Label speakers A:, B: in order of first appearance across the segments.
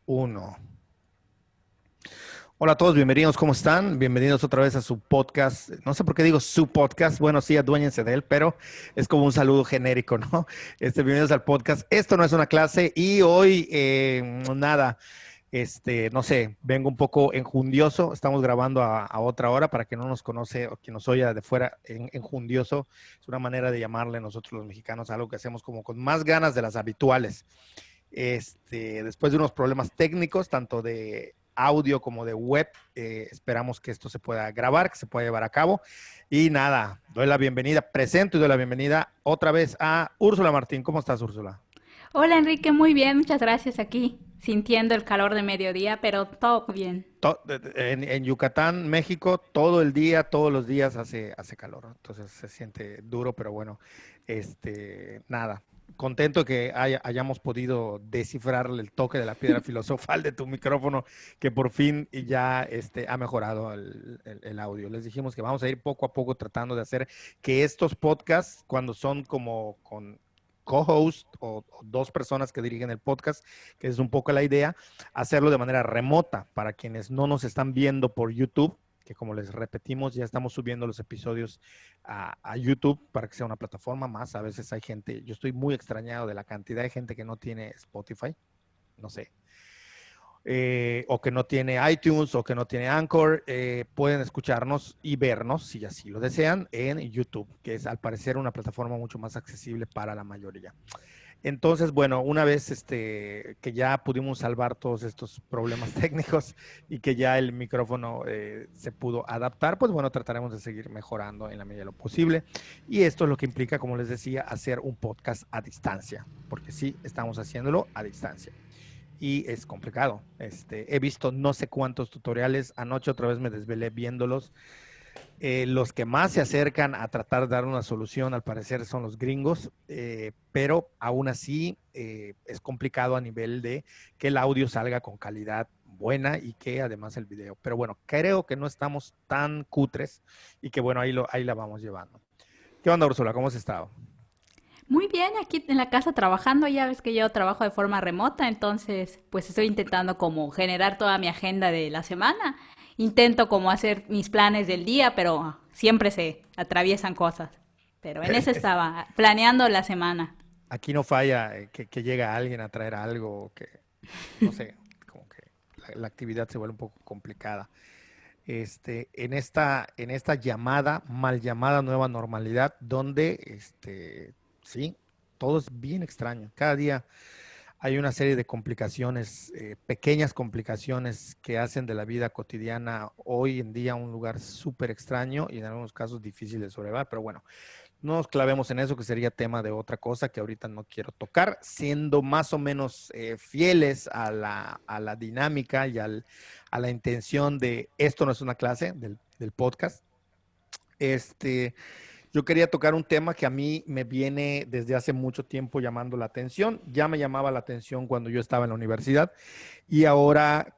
A: Uno. Hola a todos, bienvenidos, ¿cómo están? Bienvenidos otra vez a su podcast. No sé por qué digo su podcast, bueno, sí, aduéñense de él, pero es como un saludo genérico, ¿no? Bienvenidos al podcast. Esto no es una clase y hoy, nada, no sé, vengo un poco enjundioso. Estamos grabando a otra hora para quien no nos conoce o quien nos oya de fuera. Enjundioso es una manera de llamarle nosotros los mexicanos a algo que hacemos como con más ganas de las habituales. Después de unos problemas técnicos, tanto de audio como de web, esperamos que esto se pueda grabar, que se pueda llevar a cabo. Y nada, doy la bienvenida, presento y doy la bienvenida otra vez a Úrsula Martín. ¿Cómo estás, Úrsula?
B: Hola Enrique, muy bien, muchas gracias aquí, sintiendo el calor de mediodía, pero todo bien.
A: En Yucatán, México, todo el día, todos los días hace calor, ¿no? Entonces se siente duro, pero bueno, nada. Contento que hayamos podido descifrar el toque de la piedra filosofal de tu micrófono, que por fin ya ha mejorado el audio. Les dijimos que vamos a ir poco a poco tratando de hacer que estos podcasts, cuando son como con co-host o dos personas que dirigen el podcast, que es un poco la idea, hacerlo de manera remota para quienes no nos están viendo por YouTube, que como les repetimos, ya estamos subiendo los episodios a YouTube para que sea una plataforma más. A veces hay gente, yo estoy muy extrañado de la cantidad de gente que no tiene Spotify, no sé, o que no tiene iTunes o que no tiene Anchor, pueden escucharnos y vernos, si así lo desean, en YouTube, que es al parecer una plataforma mucho más accesible para la mayoría. Entonces, bueno, una vez que ya pudimos salvar todos estos problemas técnicos y que ya el micrófono se pudo adaptar, pues bueno, trataremos de seguir mejorando en la medida de lo posible. Y esto es lo que implica, como les decía, hacer un podcast a distancia, porque sí, estamos haciéndolo a distancia. Y es complicado. He visto no sé cuántos tutoriales. Anoche otra vez me desvelé viéndolos. Los que más se acercan a tratar de dar una solución, al parecer, son los gringos, pero aún así es complicado a nivel de que el audio salga con calidad buena y que además el video. Pero bueno, creo que no estamos tan cutres y que bueno, ahí la vamos llevando. ¿Qué onda, Úrsula? ¿Cómo has estado?
B: Muy bien, aquí en la casa trabajando, ya ves que yo trabajo de forma remota, entonces pues estoy intentando como generar toda mi agenda de la semana. Intento como hacer mis planes del día, pero siempre se atraviesan cosas. Pero en eso estaba, planeando la semana.
A: Aquí no falla que llega alguien a traer algo, que no sé, como que la actividad se vuelve un poco complicada. En esta llamada, mal llamada nueva normalidad, donde, sí, todo es bien extraño. Cada día hay una serie de complicaciones, pequeñas complicaciones que hacen de la vida cotidiana hoy en día un lugar súper extraño y en algunos casos difícil de sobrellevar. Pero bueno, no nos clavemos en eso, que sería tema de otra cosa que ahorita no quiero tocar, siendo más o menos fieles a la dinámica y a la intención de esto no es una clase del podcast. Este, yo quería tocar un tema que a mí me viene desde hace mucho tiempo llamando la atención. Ya me llamaba la atención cuando yo estaba en la universidad y ahora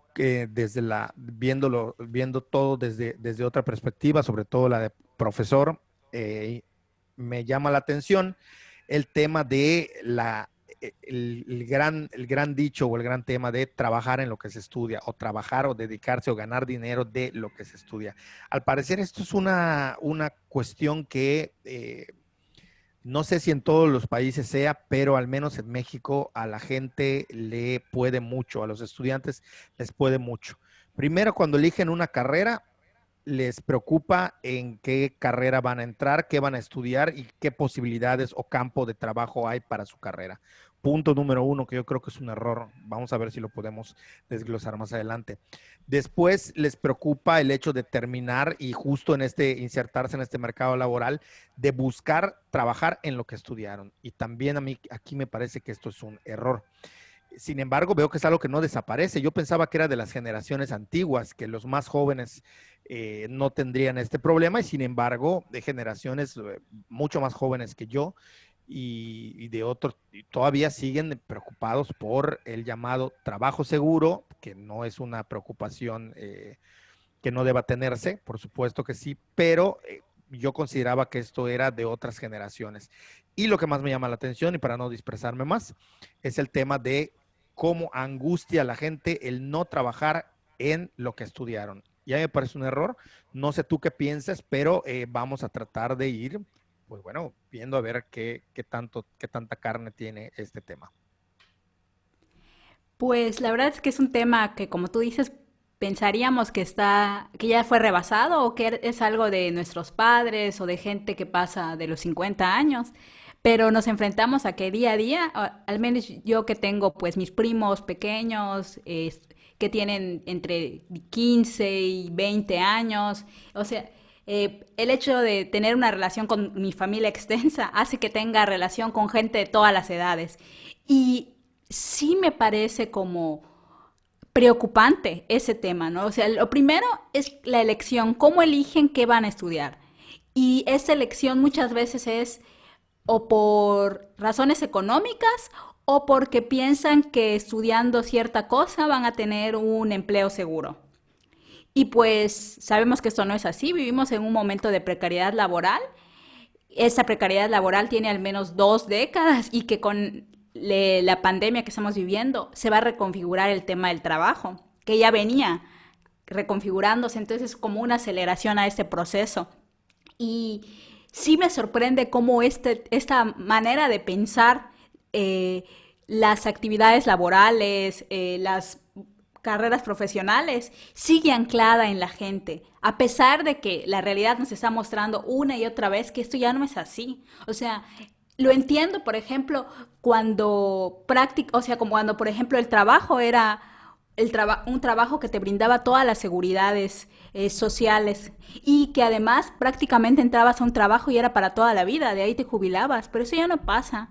A: viendo todo desde otra perspectiva, sobre todo la de profesor, eh, me llama la atención el tema de el gran dicho o el gran tema de trabajar en lo que se estudia o trabajar o dedicarse o ganar dinero de lo que se estudia. Al parecer esto es una cuestión que no sé si en todos los países sea, pero al menos en México a la gente le puede mucho, a los estudiantes les puede mucho. Primero, cuando eligen una carrera, les preocupa en qué carrera van a entrar, qué van a estudiar y qué posibilidades o campo de trabajo hay para su carrera. Punto número uno, que yo creo que es un error. Vamos a ver si lo podemos desglosar más adelante. Después les preocupa el hecho de terminar y justo insertarse en este mercado laboral, de buscar trabajar en lo que estudiaron. Y también a mí aquí me parece que esto es un error. Sin embargo, veo que es algo que no desaparece. Yo pensaba que era de las generaciones antiguas, que los más jóvenes no tendrían este problema, y sin embargo, de generaciones mucho más jóvenes que yo y de otros, todavía siguen preocupados por el llamado trabajo seguro, que no es una preocupación que no deba tenerse, por supuesto que sí, pero yo consideraba que esto era de otras generaciones. Y lo que más me llama la atención, y para no dispersarme más, es el tema de cómo angustia a la gente el no trabajar en lo que estudiaron. Ya me parece un error. No sé tú qué piensas, pero vamos a tratar de ir, pues bueno, viendo a ver qué tanta carne tiene este tema.
B: Pues la verdad es que es un tema que, como tú dices, pensaríamos que está, que ya fue rebasado o que es algo de nuestros padres o de gente que pasa de los 50 años, pero nos enfrentamos a que día a día, al menos yo que tengo pues mis primos pequeños, que tienen entre 15 y 20 años, o sea, el hecho de tener una relación con mi familia extensa hace que tenga relación con gente de todas las edades. Y sí me parece como preocupante ese tema, ¿no? O sea, lo primero es la elección, cómo eligen qué van a estudiar. Y esa elección muchas veces es o por razones económicas o porque piensan que estudiando cierta cosa van a tener un empleo seguro. Y pues sabemos que esto no es así, vivimos en un momento de precariedad laboral. Esa precariedad laboral tiene al menos 2 décadas y que con la pandemia que estamos viviendo se va a reconfigurar el tema del trabajo, que ya venía reconfigurándose, entonces es como una aceleración a este proceso. Y sí me sorprende cómo esta manera de pensar las actividades laborales, las carreras profesionales, sigue anclada en la gente, a pesar de que la realidad nos está mostrando una y otra vez que esto ya no es así. O sea, lo entiendo, por ejemplo, cuando práctico, o sea, como cuando, por ejemplo, el trabajo era un trabajo que te brindaba todas las seguridades sociales y que además prácticamente entrabas a un trabajo y era para toda la vida, de ahí te jubilabas, pero eso ya no pasa.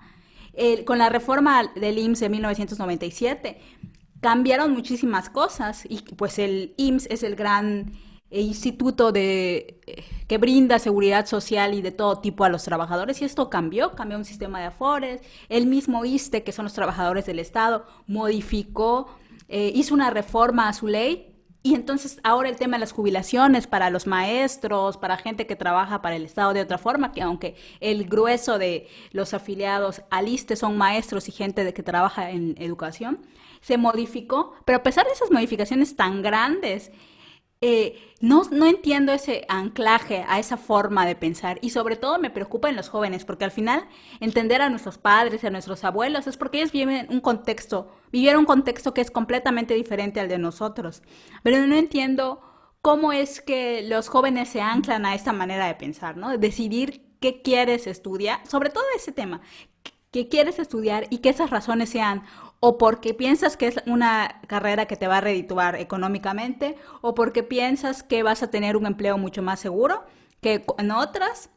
B: Con la reforma del IMSS de 1997 cambiaron muchísimas cosas y pues el IMSS es el gran instituto que brinda seguridad social y de todo tipo a los trabajadores y esto cambió un sistema de afores, el mismo ISSSTE, que son los trabajadores del Estado, modificó, hizo una reforma a su ley y entonces ahora el tema de las jubilaciones para los maestros, para gente que trabaja para el Estado de otra forma, que aunque el grueso de los afiliados al ISSSTE son maestros y gente que trabaja en educación, se modificó, pero a pesar de esas modificaciones tan grandes, no entiendo ese anclaje a esa forma de pensar y sobre todo me preocupa en los jóvenes porque al final entender a nuestros padres, a nuestros abuelos es porque ellos vivieron un contexto que es completamente diferente al de nosotros, pero no entiendo cómo es que los jóvenes se anclan a esta manera de pensar, ¿no? De decidir qué quieres estudiar, sobre todo ese tema, qué quieres estudiar y que esas razones sean o porque piensas que es una carrera que te va a redituar económicamente, o porque piensas que vas a tener un empleo mucho más seguro que en otras,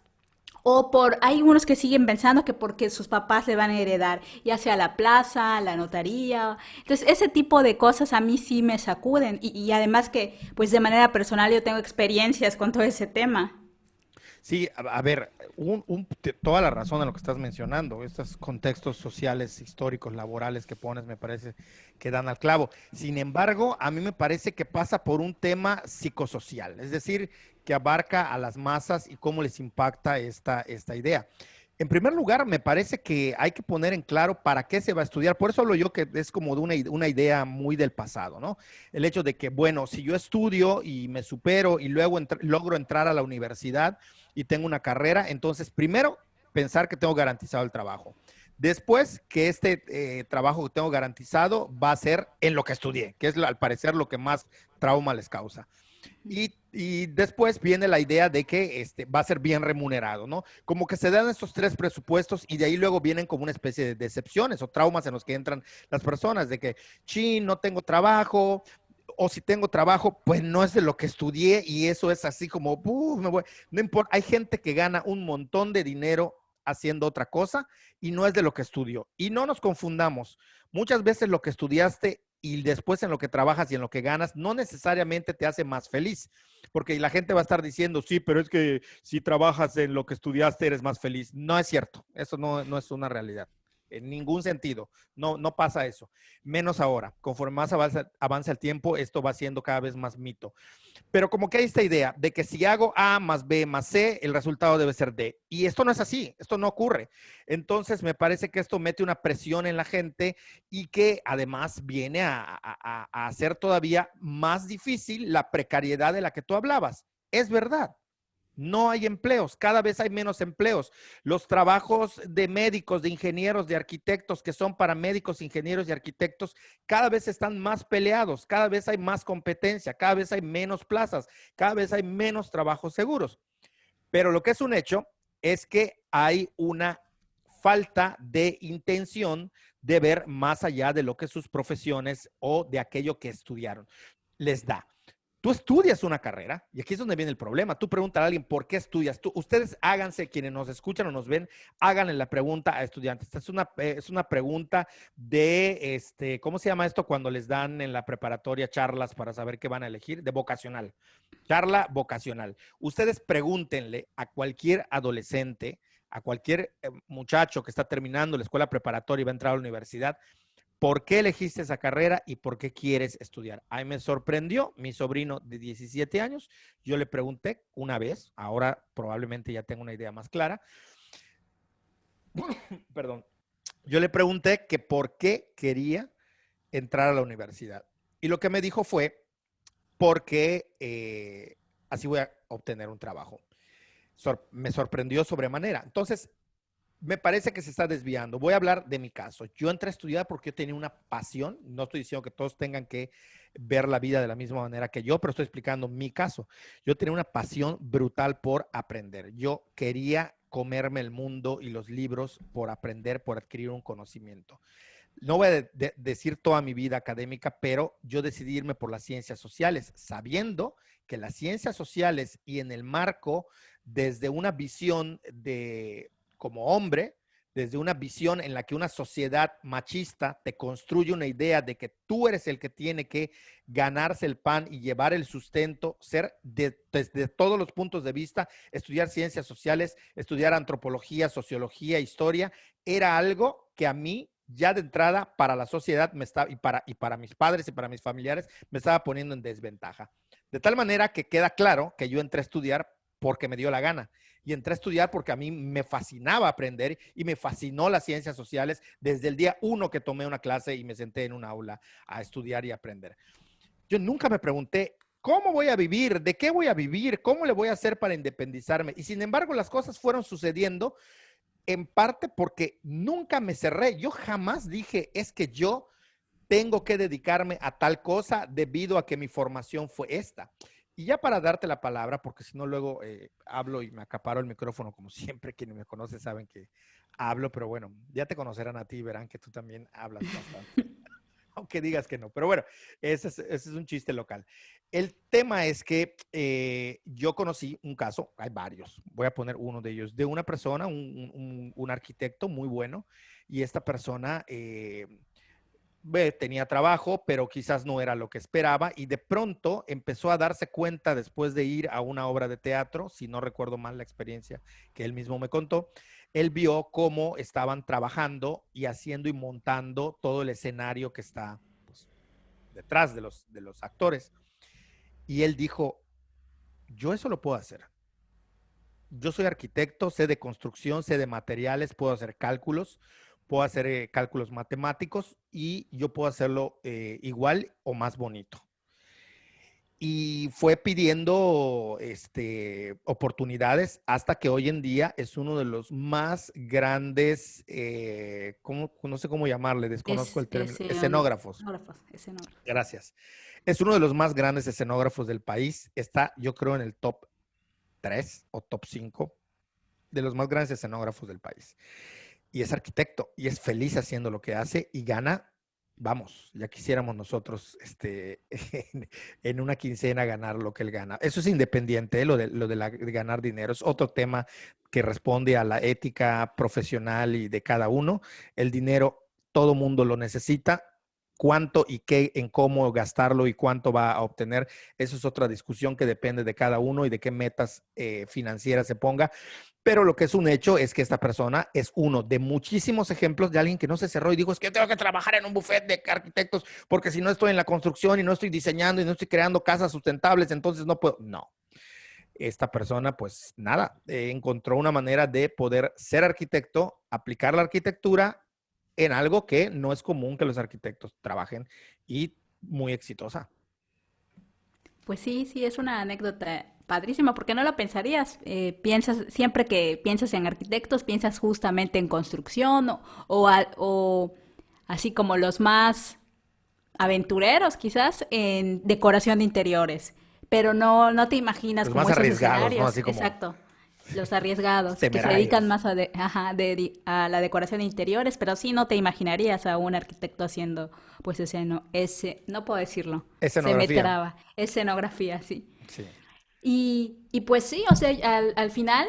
B: o por hay unos que siguen pensando que porque sus papás le van a heredar, ya sea la plaza, la notaría. Entonces, ese tipo de cosas a mí sí me sacuden y además que pues de manera personal yo tengo experiencias con todo ese tema.
A: Sí, a ver, toda la razón en lo que estás mencionando, estos contextos sociales, históricos, laborales que pones, me parece que dan al clavo. Sin embargo, a mí me parece que pasa por un tema psicosocial, es decir, que abarca a las masas y cómo les impacta esta idea. En primer lugar, me parece que hay que poner en claro para qué se va a estudiar. Por eso hablo yo que es como de una idea muy del pasado, ¿no? El hecho de que, bueno, si yo estudio y me supero y luego logro entrar a la universidad y tengo una carrera, entonces primero pensar que tengo garantizado el trabajo. Después, que este trabajo que tengo garantizado va a ser en lo que estudié, que es al parecer lo que más trauma les causa. Y después viene la idea de que va a ser bien remunerado, ¿no? Como que se dan estos tres presupuestos y de ahí luego vienen como una especie de decepciones o traumas en los que entran las personas, de que, chin, no tengo trabajo, o si tengo trabajo, pues no es de lo que estudié y eso es así como, me voy. No importa, hay gente que gana un montón de dinero haciendo otra cosa y no es de lo que estudió. Y no nos confundamos. Muchas veces lo que estudiaste y después en lo que trabajas y en lo que ganas no necesariamente te hace más feliz, porque la gente va a estar diciendo, sí, pero es que si trabajas en lo que estudiaste eres más feliz. No es cierto, eso no es una realidad. en ningún sentido. No, no pasa eso. Menos ahora. Conforme más avanza el tiempo, esto va siendo cada vez más mito. Pero como que hay esta idea de que si hago A más B más C, el resultado debe ser D. Y esto no es así, esto no ocurre. Entonces me parece que esto mete una presión en la gente y que además viene a hacer todavía más difícil la precariedad de la que tú hablabas. Es verdad. No hay empleos, cada vez hay menos empleos. Los trabajos de médicos, de ingenieros, de arquitectos, que son para médicos, ingenieros y arquitectos, cada vez están más peleados, cada vez hay más competencia, cada vez hay menos plazas, cada vez hay menos trabajos seguros. Pero lo que es un hecho es que hay una falta de intención de ver más allá de lo que sus profesiones o de aquello que estudiaron les da. Tú estudias una carrera, y aquí es donde viene el problema. Tú preguntas a alguien, ¿por qué estudias? Ustedes háganse, quienes nos escuchan o nos ven, háganle la pregunta a estudiantes. Esta es una pregunta de, ¿cómo se llama esto cuando les dan en la preparatoria charlas para saber qué van a elegir? De vocacional. Charla vocacional. Ustedes pregúntenle a cualquier adolescente, a cualquier muchacho que está terminando la escuela preparatoria y va a entrar a la universidad, ¿por qué elegiste esa carrera y por qué quieres estudiar? A mí me sorprendió mi sobrino de 17 años. Yo le pregunté una vez, ahora probablemente ya tengo una idea más clara. Perdón. Yo le pregunté que por qué quería entrar a la universidad. Y lo que me dijo fue porque así voy a obtener un trabajo. Me sorprendió sobremanera. Entonces, me parece que se está desviando. Voy a hablar de mi caso. Yo entré a estudiar porque yo tenía una pasión. No estoy diciendo que todos tengan que ver la vida de la misma manera que yo, pero estoy explicando mi caso. Yo tenía una pasión brutal por aprender. Yo quería comerme el mundo y los libros por aprender, por adquirir un conocimiento. No voy a decir toda mi vida académica, pero yo decidí irme por las ciencias sociales, sabiendo que las ciencias sociales y en el marco desde una visión de como hombre, desde una visión en la que una sociedad machista te construye una idea de que tú eres el que tiene que ganarse el pan y llevar el sustento, ser desde todos los puntos de vista, estudiar ciencias sociales, estudiar antropología, sociología, historia, era algo que a mí ya de entrada para la sociedad me estaba, y para mis padres y para mis familiares me estaba poniendo en desventaja. De tal manera que queda claro que yo entré a estudiar porque me dio la gana. Y entré a estudiar porque a mí me fascinaba aprender y me fascinó las ciencias sociales desde el día uno que tomé una clase y me senté en un aula a estudiar y aprender. Yo nunca me pregunté, ¿cómo voy a vivir? ¿De qué voy a vivir? ¿Cómo le voy a hacer para independizarme? Y sin embargo, las cosas fueron sucediendo en parte porque nunca me cerré. Yo jamás dije, es que yo tengo que dedicarme a tal cosa debido a que mi formación fue esta. Y ya para darte la palabra, porque si no luego hablo y me acaparo el micrófono, como siempre, quienes me conocen saben que hablo, pero bueno, ya te conocerán a ti y verán que tú también hablas bastante, aunque digas que no. Pero bueno, ese es un chiste local. El tema es que yo conocí un caso, hay varios, voy a poner uno de ellos, de una persona, un arquitecto muy bueno, y esta persona tenía trabajo, pero quizás no era lo que esperaba y de pronto empezó a darse cuenta después de ir a una obra de teatro, si no recuerdo mal la experiencia que él mismo me contó, él vio cómo estaban trabajando y haciendo y montando todo el escenario que está pues, detrás de los actores. Y él dijo, yo eso lo puedo hacer. Yo soy arquitecto, sé de construcción, sé de materiales, puedo hacer cálculos, puedo hacer cálculos matemáticos y yo puedo hacerlo igual o más bonito. Y fue pidiendo oportunidades hasta que hoy en día es uno de los más grandes, no sé cómo llamarle, desconozco el término, escenógrafos.
B: Escenógrafos.
A: Gracias. Es uno de los más grandes escenógrafos del país. Está, yo creo, en el top 3 o top 5 de los más grandes escenógrafos del país. Y es arquitecto y es feliz haciendo lo que hace y gana, vamos, ya quisiéramos nosotros en una quincena ganar lo que él gana. Eso es independiente, de ganar dinero. Es otro tema que responde a la ética profesional y de cada uno. El dinero, todo mundo lo necesita. cuánto y qué, en cómo gastarlo y cuánto va a obtener. Eso es otra discusión que depende de cada uno y de qué metas financieras se ponga. Pero lo que es un hecho es que esta persona es uno de muchísimos ejemplos de alguien que no se cerró y dijo, es que yo tengo que trabajar en un buffet de arquitectos porque si no estoy en la construcción y no estoy diseñando y no estoy creando casas sustentables, entonces no puedo. No. Esta persona, pues nada, encontró una manera de poder ser arquitecto, aplicar la arquitectura en algo que no es común que los arquitectos trabajen y muy exitosa.
B: Pues sí, sí, es una anécdota padrísima, porque no lo pensarías. Piensas, siempre que piensas en arquitectos, piensas justamente en construcción o así como los más aventureros, quizás, en decoración de interiores. Pero no te imaginas
A: Los más
B: como esos
A: arriesgados, ¿no?
B: escenarios.
A: Así como
B: Exacto. Los arriesgados, que se dedican
A: temerarios.
B: más a la decoración de interiores, pero sí no te imaginarías a un arquitecto haciendo, pues no puedo decirlo, se me
A: Escenografía.
B: traba, escenografía, sí.
A: Sí.
B: Y pues sí, o sea, al final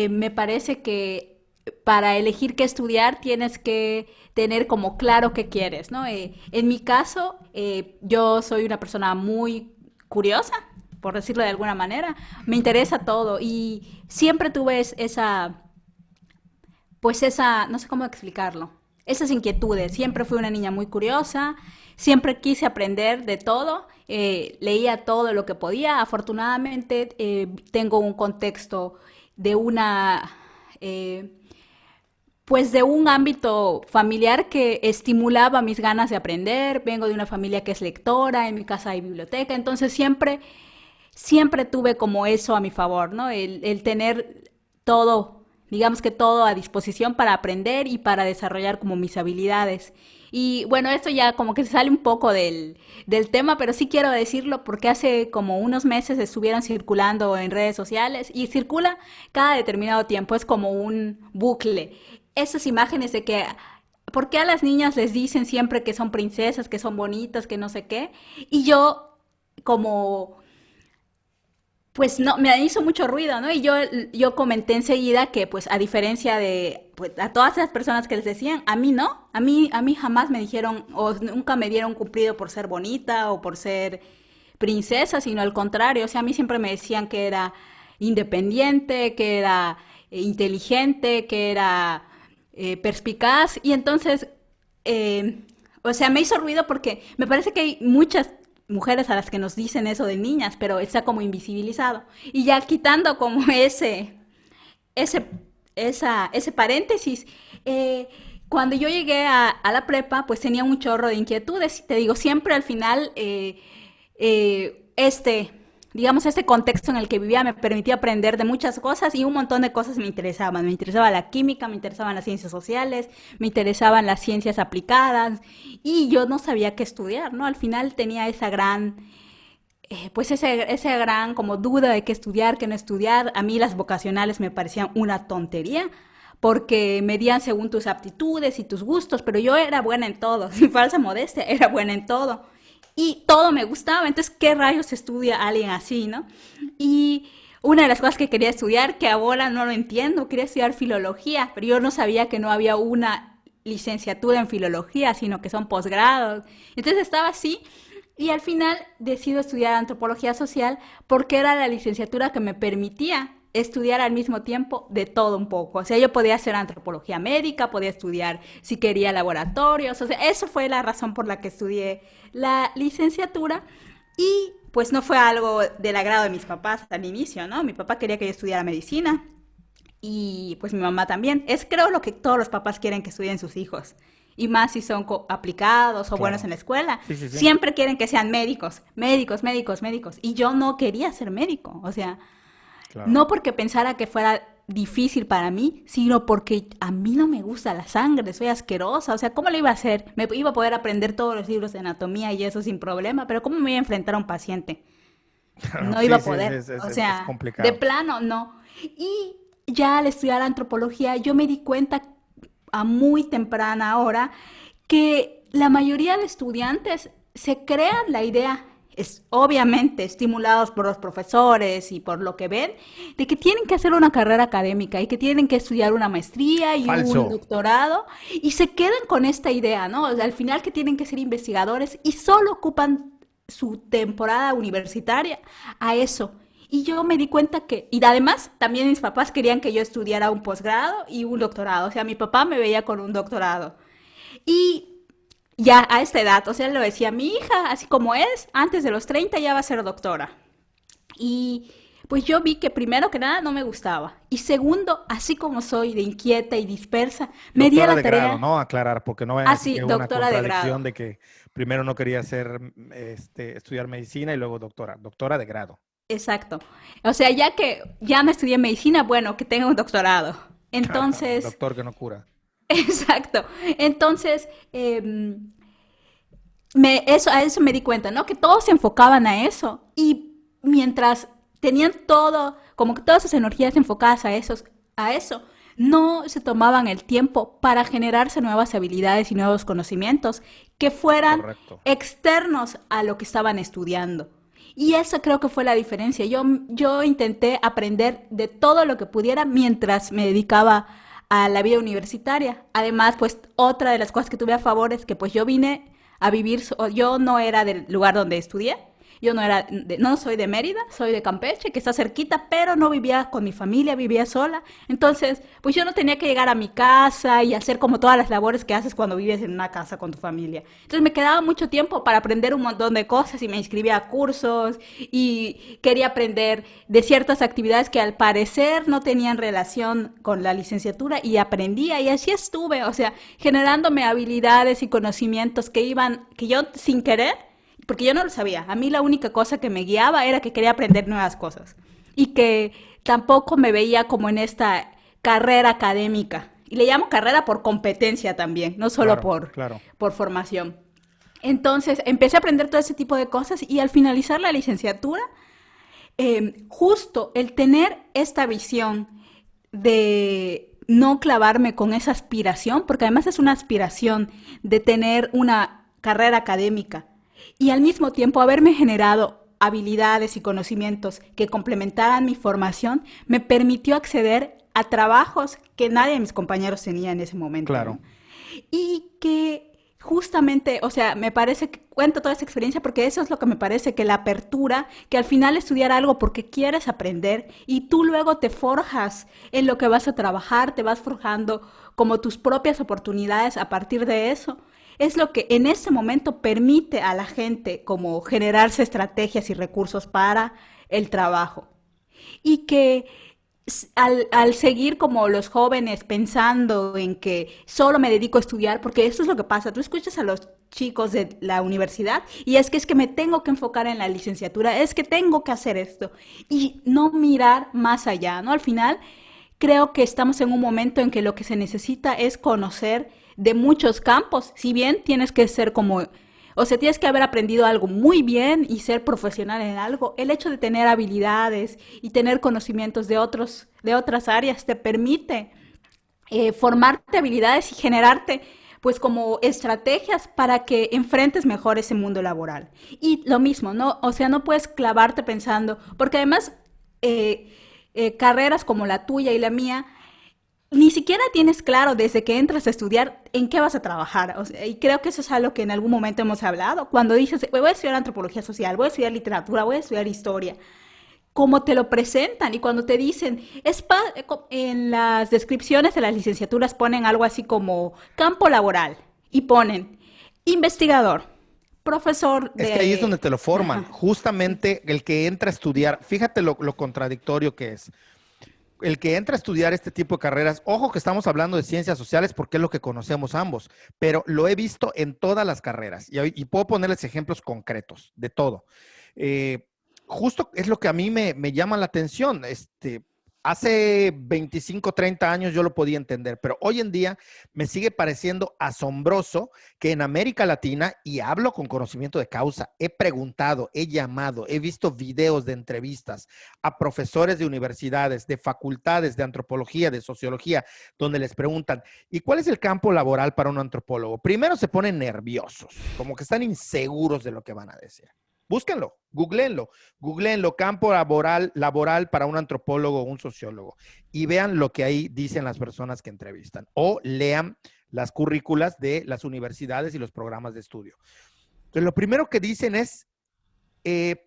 B: me parece que para elegir qué estudiar tienes que tener como claro qué quieres, ¿no? En mi caso, yo soy una persona muy curiosa, por decirlo de alguna manera, me interesa todo y siempre tuve no sé cómo explicarlo, esas inquietudes. Siempre fui una niña muy curiosa, siempre quise aprender de todo, leía todo lo que podía. Afortunadamente tengo un contexto de eh, pues de un ámbito familiar que estimulaba mis ganas de aprender. Vengo de una familia que es lectora, en mi casa hay biblioteca, entonces siempre tuve como eso a mi favor, ¿no? El tener todo, digamos que todo a disposición para aprender y para desarrollar como mis habilidades. Y bueno, esto ya como que se sale un poco del tema, pero sí quiero decirlo porque hace como unos meses estuvieron circulando en redes sociales y circula cada determinado tiempo, es como un bucle. Esas imágenes de que, ¿por qué a las niñas les dicen siempre que son princesas, que son bonitas, que no sé qué? Y yo como pues no, me hizo mucho ruido, ¿no? Y yo comenté enseguida que, pues, a diferencia de, pues, a todas esas personas que les decían, a mí no, a mí jamás me dijeron, o nunca me dieron cumplido por ser bonita o por ser princesa, sino al contrario, o sea, a mí siempre me decían que era independiente, que era inteligente, que era perspicaz, y entonces, o sea, me hizo ruido porque me parece que hay muchas mujeres a las que nos dicen eso de niñas, pero está como invisibilizado. Y ya quitando como ese, ese paréntesis, cuando yo llegué a la prepa, pues tenía un chorro de inquietudes. Y te digo, siempre al final, digamos, este contexto en el que vivía me permitía aprender de muchas cosas y un montón de cosas me interesaban. Me interesaba la química, me interesaban las ciencias sociales, me interesaban las ciencias aplicadas y yo no sabía qué estudiar, ¿no? Al final tenía esa gran pues ese gran como duda de qué estudiar, qué no estudiar. A mí las vocacionales me parecían una tontería porque medían según tus aptitudes y tus gustos, pero yo era buena en todo, sin falsa modestia, era buena en todo. Y todo me gustaba, entonces, ¿qué rayos estudia alguien así, no? Y una de las cosas que quería estudiar, que ahora no lo entiendo, quería estudiar filología, pero yo no sabía que no había una licenciatura en filología, sino que son posgrados. Entonces estaba así y al final decido estudiar antropología social porque era la licenciatura que me permitía estudiar al mismo tiempo de todo un poco. O sea, yo podía hacer antropología médica, podía estudiar si quería laboratorios, o sea, eso fue la razón por la que estudié la licenciatura y pues no fue algo del agrado de mis papás al inicio, ¿no? Mi papá quería que yo estudiara medicina y pues mi mamá también. Es creo lo que todos los papás quieren que estudien sus hijos. Y más si son aplicados o buenos en
A: Claro.
B: la escuela.
A: Sí, sí, sí.
B: Siempre quieren que sean médicos, médicos, médicos, médicos. Y yo no quería ser médico. O sea,
A: Claro.
B: no porque pensara que fuera difícil para mí, sino porque a mí no me gusta la sangre, soy asquerosa. O sea, ¿cómo lo iba a hacer? Me iba a poder aprender todos los libros de anatomía y eso sin problema, pero ¿cómo me iba a enfrentar a un paciente?
A: Claro.
B: No iba
A: Sí,
B: a
A: sí,
B: poder. O
A: es
B: sea, de
A: complicado.
B: plano, no. Y ya al estudiar antropología, yo me di cuenta a muy temprana hora que la mayoría de estudiantes se crean la idea es obviamente estimulados por los profesores y por lo que ven, de que tienen que hacer una carrera académica y que tienen que estudiar una maestría y un
A: Falso.
B: doctorado y se quedan con esta idea, ¿no? O sea, al final que tienen que ser investigadores y solo ocupan su temporada universitaria a eso. Y yo me di cuenta que, y además también mis papás querían que yo estudiara un posgrado y un doctorado, o sea, mi papá me veía con un doctorado. Y ya a esta edad, o sea, lo decía, mi hija, así como es, antes de los 30 ya va a ser doctora. Y pues yo vi que primero que nada no me gustaba. Y segundo, así como soy de inquieta y dispersa, me di a
A: Doctora
B: la
A: de grado,
B: tarea,
A: ¿no? Aclarar, porque no vayan a decir
B: así,
A: que hubo una
B: doctora de
A: contradicción
B: grado.
A: de que primero no quería hacer, estudiar medicina y luego doctora. Doctora de grado.
B: Exacto. O sea, ya que ya no estudié medicina, bueno, que tenga un doctorado. Entonces,
A: Doctor que no cura.
B: exacto. Entonces, a eso me di cuenta, ¿no? Que todos se enfocaban a eso. Y mientras tenían todo, como que todas sus energías enfocadas a eso, no se tomaban el tiempo para generarse nuevas habilidades y nuevos conocimientos que fueran
A: Correcto.
B: externos a lo que estaban estudiando. Y eso creo que fue la diferencia. Yo intenté aprender de todo lo que pudiera mientras me dedicaba a la vida universitaria. Además, pues otra de las cosas que tuve a favor es que pues yo vine a vivir, yo no era del lugar donde estudié, yo no soy de Mérida, soy de Campeche, que está cerquita, pero no vivía con mi familia, vivía sola. Entonces, pues yo no tenía que llegar a mi casa y hacer como todas las labores que haces cuando vives en una casa con tu familia. Entonces me quedaba mucho tiempo para aprender un montón de cosas y me inscribía a cursos y quería aprender de ciertas actividades que al parecer no tenían relación con la licenciatura y aprendía y así estuve, o sea, generándome habilidades y conocimientos que yo sin querer porque yo no lo sabía. A mí la única cosa que me guiaba era que quería aprender nuevas cosas y que tampoco me veía como en esta carrera académica. Y le llamo carrera por competencia también, no solo
A: Claro, claro.
B: por formación. Entonces empecé a aprender todo ese tipo de cosas y al finalizar la licenciatura, justo el tener esta visión de no clavarme con esa aspiración, porque además es una aspiración de tener una carrera académica y al mismo tiempo haberme generado habilidades y conocimientos que complementaran mi formación, me permitió acceder a trabajos que nadie de mis compañeros tenía en ese momento,
A: Claro.
B: ¿no? Y que justamente, o sea, me parece que cuento toda esa experiencia porque eso es lo que me parece, que la apertura, que al final estudiar algo porque quieres aprender y tú luego te forjas en lo que vas a trabajar, te vas forjando como tus propias oportunidades a partir de eso. Es lo que en este momento permite a la gente como generarse estrategias y recursos para el trabajo. Y que al seguir como los jóvenes pensando en que solo me dedico a estudiar, porque eso es lo que pasa, tú escuchas a los chicos de la universidad y es que me tengo que enfocar en la licenciatura, es que tengo que hacer esto y no mirar más allá, ¿no? Al final creo que estamos en un momento en que lo que se necesita es conocer de muchos campos, si bien tienes que ser como o sea, tienes que haber aprendido algo muy bien y ser profesional en algo. El hecho de tener habilidades y tener conocimientos de otras áreas te permite formarte habilidades y generarte pues como estrategias para que enfrentes mejor ese mundo laboral. Y lo mismo, ¿no? O sea, no puedes clavarte pensando, porque además carreras como la tuya y la mía ni siquiera tienes claro desde que entras a estudiar en qué vas a trabajar. O sea, y creo que eso es algo que en algún momento hemos hablado. Cuando dices, voy a estudiar antropología social, voy a estudiar literatura, voy a estudiar historia, cómo te lo presentan y cuando te dicen, en las descripciones de las licenciaturas ponen algo así como campo laboral y ponen investigador, profesor
A: Es que ahí es donde
B: de...
A: te lo forman.
B: Ajá, sí,
A: Justamente el que entra a estudiar, fíjate lo contradictorio que es. El que entra a estudiar este tipo de carreras, ojo que estamos hablando de ciencias sociales porque es lo que conocemos ambos, pero lo he visto en todas las carreras y puedo ponerles ejemplos concretos de todo. Eh, Justo es lo que a mí me llama la atención. Hace 25, 30 años yo lo podía entender, pero hoy en día me sigue pareciendo asombroso que en América Latina, y hablo con conocimiento de causa, he preguntado, he llamado, he visto videos de entrevistas a profesores de universidades, de facultades de antropología, de sociología, donde les preguntan, ¿y cuál es el campo laboral para un antropólogo? Primero se ponen nerviosos, como que están inseguros de lo que van a decir. búsquenlo, googleenlo, campo laboral para un antropólogo o un sociólogo y vean lo que ahí dicen las personas que entrevistan o lean las currículas de las universidades y los programas de estudio. Entonces, lo primero que dicen es,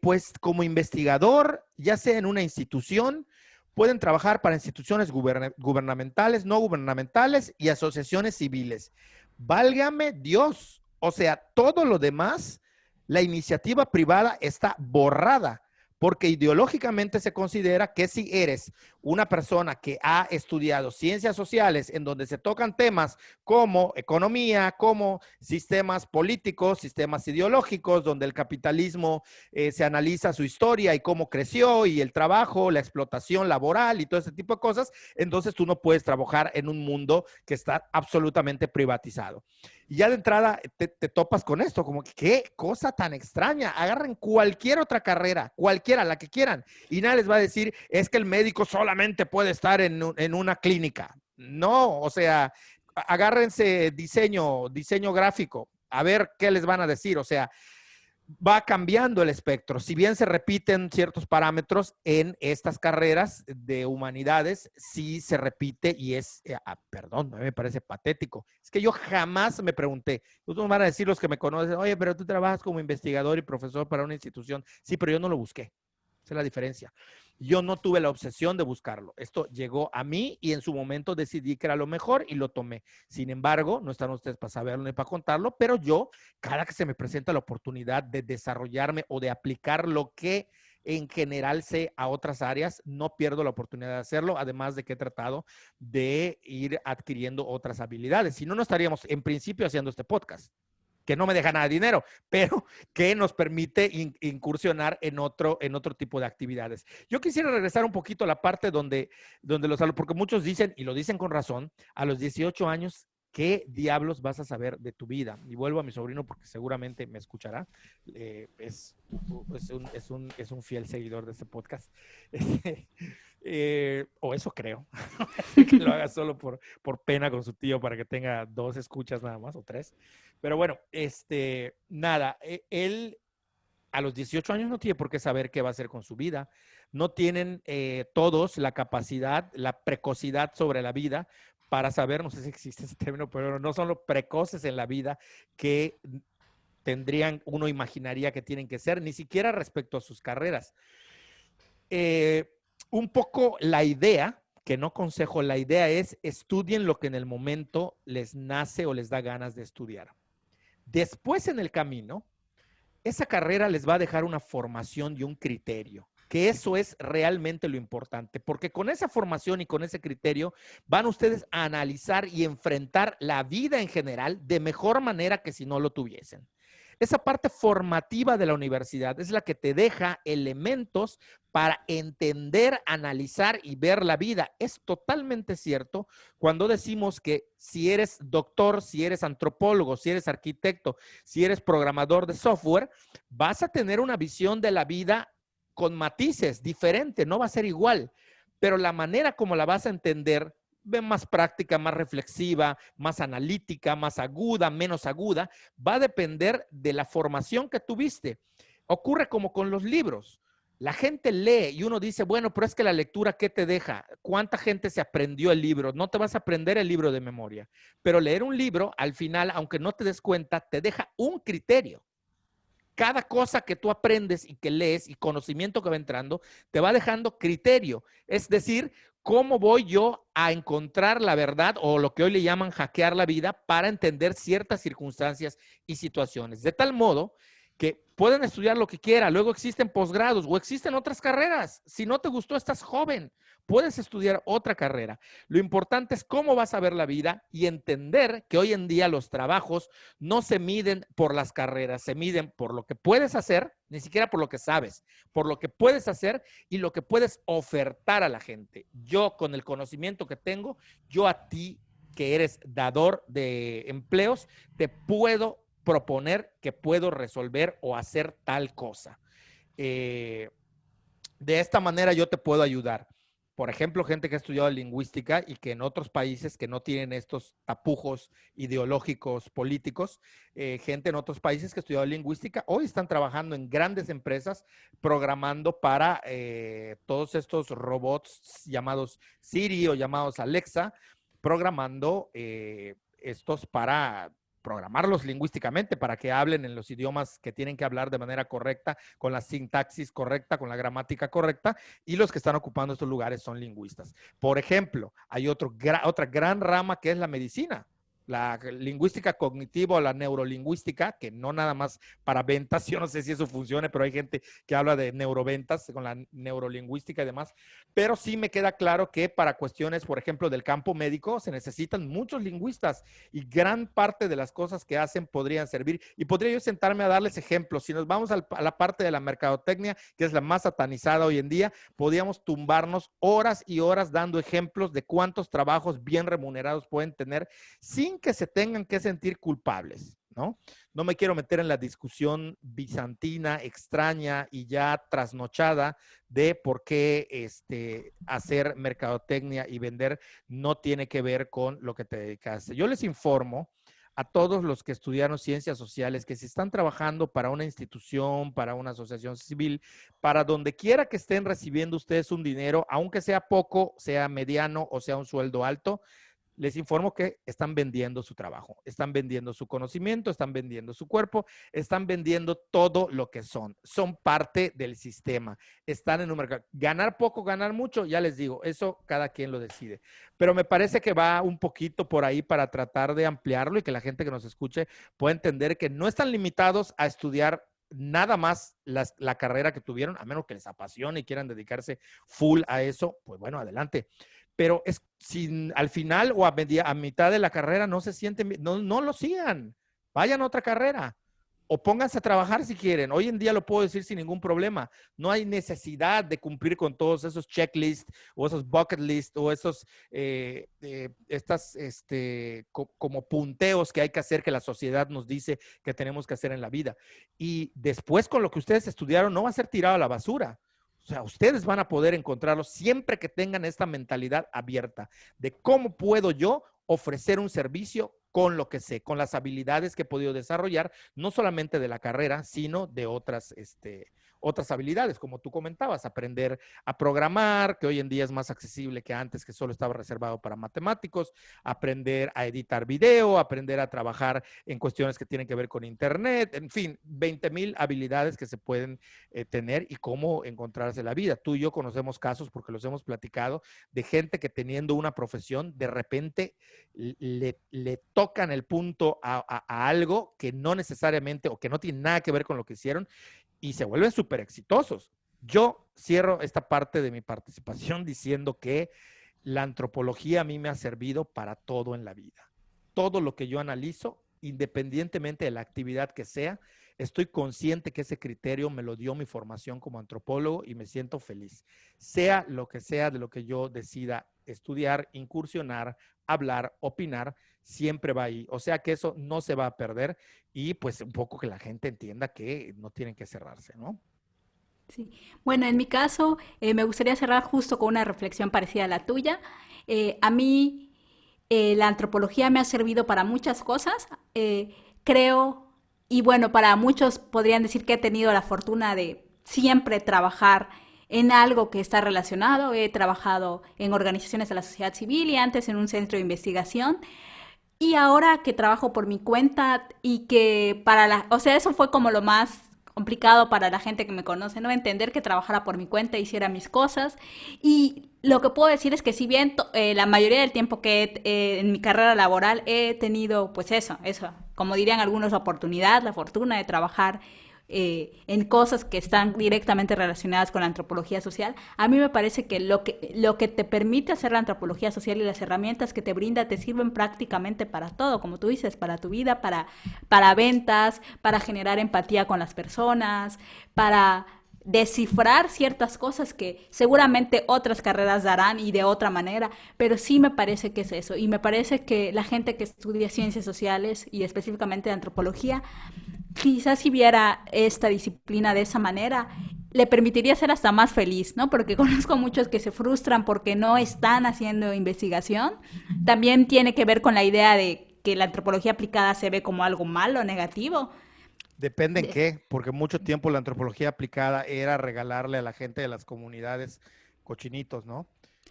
A: pues como investigador, ya sea en una institución, pueden trabajar para instituciones gubernamentales, no gubernamentales y asociaciones civiles. Válgame Dios. O sea, todo lo demás, la iniciativa privada está borrada porque ideológicamente se considera que si eres una persona que ha estudiado ciencias sociales en donde se tocan temas como economía, como sistemas políticos, sistemas ideológicos, donde el capitalismo se analiza su historia y cómo creció y el trabajo, la explotación laboral y todo ese tipo de cosas, entonces tú no puedes trabajar en un mundo que está absolutamente privatizado. Y ya de entrada te topas con esto, como que qué cosa tan extraña. Agarren cualquier otra carrera, cualquiera, la que quieran, y nada les va a decir, es que el médico solamente puede estar en una clínica. No, o sea, agárrense diseño gráfico, a ver qué les van a decir. O sea, va cambiando el espectro. Si bien se repiten ciertos parámetros en estas carreras de humanidades, sí se repite y es, perdón, me parece patético. Es que yo jamás me pregunté, ustedes van a decir los que me conocen, oye, pero tú trabajas como investigador y profesor para una institución. Sí, pero yo no lo busqué. Esa es la diferencia. Yo no tuve la obsesión de buscarlo. Esto llegó a mí y en su momento decidí que era lo mejor y lo tomé. Sin embargo, no están ustedes para saberlo ni para contarlo, pero yo, cada que se me presenta la oportunidad de desarrollarme o de aplicar lo que en general sé a otras áreas, no pierdo la oportunidad de hacerlo, además de que he tratado de ir adquiriendo otras habilidades. Si no, no estaríamos en principio haciendo este podcast, que no me deja nada de dinero, pero que nos permite incursionar en otro tipo de actividades. Yo quisiera regresar un poquito a la parte donde los alumnos, porque muchos dicen, y lo dicen con razón, a los 18 años, ¿qué diablos vas a saber de tu vida? Y vuelvo a mi sobrino porque seguramente me escuchará. Es un fiel seguidor de este podcast. O eso creo. Que lo haga solo por pena con su tío para que tenga 2 escuchas nada más o 3. Pero bueno, nada, él a los 18 años no tiene por qué saber qué va a hacer con su vida. No tienen todos la capacidad, la precocidad sobre la vida para saber, no sé si existe ese término, pero no son los precoces en la vida que uno imaginaría que tienen que ser, ni siquiera respecto a sus carreras. Un poco la idea, que no consejo, la idea es estudien lo que en el momento les nace o les da ganas de estudiar. Después en el camino, esa carrera les va a dejar una formación y un criterio, que eso es realmente lo importante, porque con esa formación y con ese criterio van ustedes a analizar y enfrentar la vida en general de mejor manera que si no lo tuviesen. Esa parte formativa de la universidad es la que te deja elementos para entender, analizar y ver la vida. Es totalmente cierto cuando decimos que si eres doctor, si eres antropólogo, si eres arquitecto, si eres programador de software, vas a tener una visión de la vida con matices diferente, no va a ser igual, pero la manera como la vas a entender más práctica, más reflexiva, más analítica, más aguda, menos aguda, va a depender de la formación que tuviste. Ocurre como con los libros. La gente lee y uno dice, bueno, pero es que la lectura, ¿qué te deja? ¿Cuánta gente se aprendió el libro? No te vas a aprender el libro de memoria, pero leer un libro, al final, aunque no te des cuenta, te deja un criterio. Cada cosa que tú aprendes y que lees y conocimiento que va entrando, te va dejando criterio. Es decir, ¿cómo voy yo a encontrar la verdad o lo que hoy le llaman hackear la vida para entender ciertas circunstancias y situaciones? De tal modo que pueden estudiar lo que quieran, luego existen posgrados o existen otras carreras. Si no te gustó, estás joven, puedes estudiar otra carrera. Lo importante es cómo vas a ver la vida y entender que hoy en día los trabajos no se miden por las carreras, se miden por lo que puedes hacer, ni siquiera por lo que sabes, por lo que puedes hacer y lo que puedes ofertar a la gente. Yo, con el conocimiento que tengo, yo a ti, que eres dador de empleos, te puedo proponer que puedo resolver o hacer tal cosa. De esta manera yo te puedo ayudar. por ejemplo, gente que ha estudiado lingüística y que en otros países que no tienen estos tapujos ideológicos políticos, gente en otros países que ha estudiado lingüística, hoy están trabajando en grandes empresas programando para todos estos robots llamados Siri o llamados Alexa, programando estos para programarlos lingüísticamente para que hablen en los idiomas que tienen que hablar de manera correcta, con la sintaxis correcta, con la gramática correcta, y los que están ocupando estos lugares son lingüistas. Por ejemplo, hay otra gran rama que es la medicina. La lingüística cognitiva o la neurolingüística, que no nada más para ventas, yo no sé si eso funcione, pero hay gente que habla de neuroventas con la neurolingüística y demás, pero sí me queda claro que para cuestiones, por ejemplo, del campo médico, se necesitan muchos lingüistas y gran parte de las cosas que hacen podrían servir. Y podría yo sentarme a darles ejemplos. Si nos vamos a la parte de la mercadotecnia, que es la más satanizada hoy en día, podríamos tumbarnos horas y horas dando ejemplos de cuántos trabajos bien remunerados pueden tener sin que se tengan que sentir culpables, ¿no? No me quiero meter en la discusión bizantina, extraña y ya trasnochada de por qué hacer mercadotecnia y vender no tiene que ver con lo que te dedicaste. Yo les informo a todos los que estudiaron ciencias sociales que si están trabajando para una institución, para una asociación civil, para donde quiera que estén recibiendo ustedes un dinero, aunque sea poco, sea mediano o sea un sueldo alto, les informo que están vendiendo su trabajo, están vendiendo su conocimiento, están vendiendo su cuerpo, están vendiendo todo lo que son. Son parte del sistema, están en un mercado. Ganar poco, ganar mucho, ya les digo, eso cada quien lo decide. Pero me parece que va un poquito por ahí para tratar de ampliarlo y que la gente que nos escuche pueda entender que no están limitados a estudiar nada más la carrera que tuvieron, a menos que les apasione y quieran dedicarse full a eso, pues bueno, adelante. Pero es si al final o a mitad de la carrera no se sienten, no lo sigan, vayan a otra carrera o pónganse a trabajar si quieren. Hoy en día lo puedo decir sin ningún problema. No hay necesidad de cumplir con todos esos checklists o esos bucket lists o esos como punteos que hay que hacer que la sociedad nos dice que tenemos que hacer en la vida. Y después con lo que ustedes estudiaron no va a ser tirado a la basura. O sea, ustedes van a poder encontrarlo siempre que tengan esta mentalidad abierta de cómo puedo yo ofrecer un servicio con lo que sé, con las habilidades que he podido desarrollar, no solamente de la carrera, sino de otras habilidades, como tú comentabas, aprender a programar, que hoy en día es más accesible que antes, que solo estaba reservado para matemáticos, aprender a editar video, aprender a trabajar en cuestiones que tienen que ver con internet, en fin, 20,000 habilidades que se pueden tener y cómo encontrarse la vida. Tú y yo conocemos casos, porque los hemos platicado, de gente que teniendo una profesión, de repente le tocan el punto a algo que no necesariamente o que no tiene nada que ver con lo que hicieron y se vuelven súper exitosos. Yo cierro esta parte de mi participación diciendo que la antropología a mí me ha servido para todo en la vida. Todo lo que yo analizo, independientemente de la actividad que sea, estoy consciente que ese criterio me lo dio mi formación como antropólogo y me siento feliz. Sea lo que sea de lo que yo decida estudiar, incursionar, hablar, opinar, siempre va ahí. O sea que eso no se va a perder y pues un poco que la gente entienda que no tienen que cerrarse, ¿no?
B: Sí. Bueno, en mi caso, me gustaría cerrar justo con una reflexión parecida a la tuya. A mí, la antropología me ha servido para muchas cosas. Creo, y bueno, para muchos podrían decir que he tenido la fortuna de siempre trabajar en algo que está relacionado. He trabajado en organizaciones de la sociedad civil y antes en un centro de investigación. Y ahora que trabajo por mi cuenta y que o sea, eso fue como lo más complicado para la gente que me conoce, ¿no? Entender que trabajara por mi cuenta, hiciera mis cosas. Y lo que puedo decir es que si bien la mayoría del tiempo que en mi carrera laboral he tenido, pues eso, como dirían algunos, la oportunidad, la fortuna de trabajar en cosas que están directamente relacionadas con la antropología social, a mí me parece que lo que te permite hacer la antropología social y las herramientas que te brinda te sirven prácticamente para todo, como tú dices, para tu vida, para ventas, para generar empatía con las personas, para descifrar ciertas cosas que seguramente otras carreras darán y de otra manera, pero sí me parece que es eso, y me parece que la gente que estudia ciencias sociales y específicamente antropología, quizás si viera esta disciplina de esa manera, le permitiría ser hasta más feliz, ¿no? Porque conozco muchos que se frustran porque no están haciendo investigación. También tiene que ver con la idea de que la antropología aplicada se ve como algo malo, negativo.
A: Depende en qué, porque mucho tiempo la antropología aplicada era regalarle a la gente de las comunidades cochinitos, ¿no?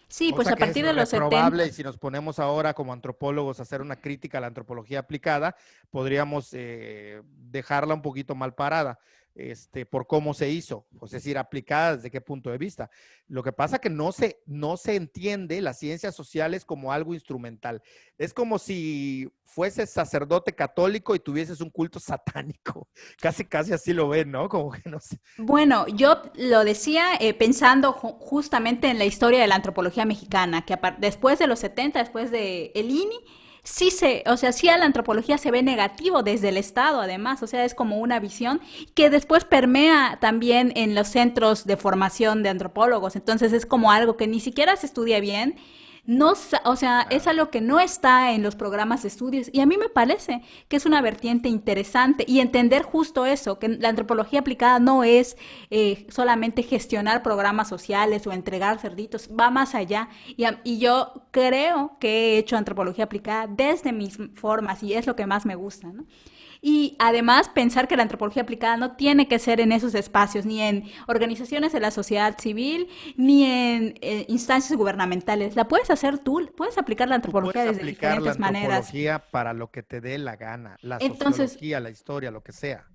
B: Sí, pues
A: Cosa
B: a
A: que es
B: partir de los 70.
A: reprobable y si nos ponemos ahora como antropólogos a hacer una crítica a la antropología aplicada, podríamos dejarla un poquito mal parada por cómo se hizo, es decir, aplicada desde qué punto de vista. Lo que pasa es que no se entiende las ciencias sociales como algo instrumental. Es como si fueses sacerdote católico y tuvieses un culto satánico. Casi, casi así lo ven, ¿no? Como que no sé.
B: Bueno, yo lo decía pensando justamente en la historia de la antropología mexicana, que después de los 70, después de el INI, o sea, sí a la antropología se ve negativo desde el Estado, además, o sea, es como una visión que después permea también en los centros de formación de antropólogos, entonces es como algo que ni siquiera se estudia bien. No, o sea, es
A: Claro.
B: algo que no está en los programas de estudios y a mí me parece que es una vertiente interesante y entender justo eso, que la antropología aplicada no es solamente gestionar programas sociales o entregar cerditos, va más allá y yo creo que he hecho antropología aplicada desde mis formas y es lo que más me gusta, ¿no? Y además pensar que la antropología aplicada no tiene que ser en esos espacios, ni en organizaciones de la sociedad civil, ni en instancias gubernamentales. La puedes hacer tú, puedes aplicar la
A: Tú
B: antropología
A: puedes
B: desde
A: aplicar la
B: diferentes maneras.
A: antropología para lo que te dé la gana, la
B: Entonces,
A: sociología, la historia, lo que sea.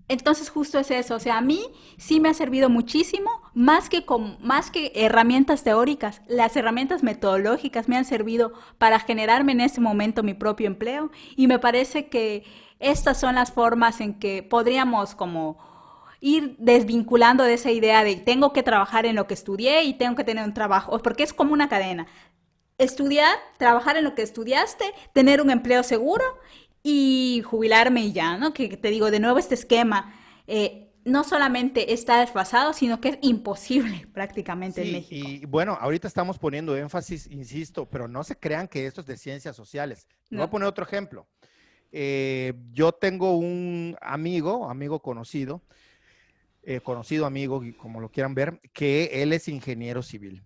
B: entonces justo es eso, o sea, a mí sí me ha servido muchísimo, más que herramientas teóricas, las herramientas metodológicas me han servido para generarme en ese momento mi propio empleo y me parece que estas son las formas en que podríamos como ir desvinculando de esa idea de tengo que trabajar en lo que estudié y tengo que tener un trabajo, porque es como una cadena. Estudiar, trabajar en lo que estudiaste, tener un empleo seguro y jubilarme y ya, ¿no? Que te digo, de nuevo este esquema no solamente está desfasado, sino que es imposible prácticamente en
A: Sí,
B: México.
A: y bueno, ahorita estamos poniendo énfasis, insisto, pero no se crean que esto es de ciencias sociales. Te voy a
B: No.
A: poner otro ejemplo. Yo tengo un amigo conocido, conocido amigo, como lo quieran ver, que él es ingeniero civil.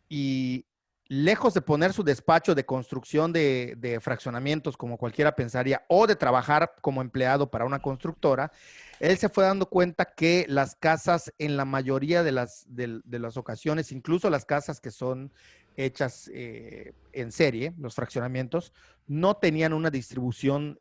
A: Y lejos de poner su despacho de construcción de fraccionamientos, como cualquiera pensaría, o de trabajar como empleado para una constructora, él se fue dando cuenta que las casas, en la mayoría de las ocasiones, incluso las casas que son hechas en serie, los fraccionamientos, no tenían una distribución